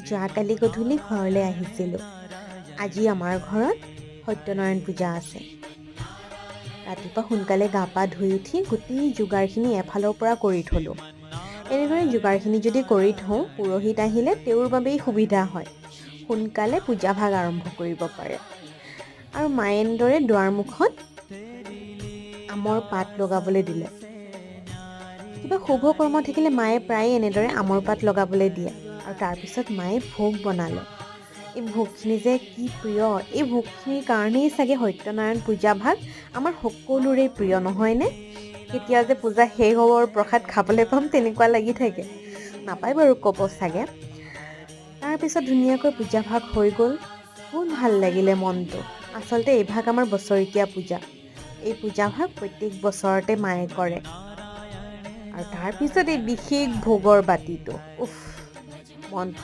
যোৱাকালি গধূলি ঘৰলৈ আহিছিলোঁ। আজি আমাৰ ঘৰত সত্যনাৰায়ণ পূজা আছে। ৰাতিপুৱা সোনকালে গা পা ধুই উঠি গোটেই যোগাৰখিনি এফালৰ পৰা কৰি থলোঁ। এনেদৰে যোগাৰখিনি যদি কৰি থওঁ, পুৰোহিত আহিলে তেওঁৰ বাবেই সুবিধা হয়। সোনকালে পূজাভাগ আৰম্ভ কৰিব পাৰে। আৰু মায়ে এনেদৰে দুৱাৰমুখত আমৰ পাত লগাবলৈ দিলে। কিবা শুভ কৰ্ম থাকিলে মায়ে প্ৰায়ে এনেদৰে আমৰ পাত লগাবলৈ দিয়ে। আৰু তাৰপিছত মায়ে ভোগ বনালে। এই ভোগখিনি যে কি প্ৰিয়, এই ভোগখিনিৰ কাৰণেই চাগে সত্যনাৰায়ণ পূজাভাগ আমাৰ সকলোৰে প্ৰিয়, নহয়নে? কেতিয়া যে পূজা শেষ হ'ব আৰু প্ৰসাদ খাবলৈ পাম তেনেকুৱা লাগি থাকে। নাপায় বাৰু ক'ব চাগে। তাৰপিছত ধুনীয়াকৈ পূজাভাগ হৈ গ'ল। বহুত ভাল লাগিলে মনটো। আচলতে এইভাগ আমাৰ বছৰেকীয়া পূজা। এই পূজাভাগ প্ৰত্যেক বছৰতে মায়ে কৰে। আৰু তাৰপিছত এই বিশেষ ভোগৰ বাতিটো, উফ, মন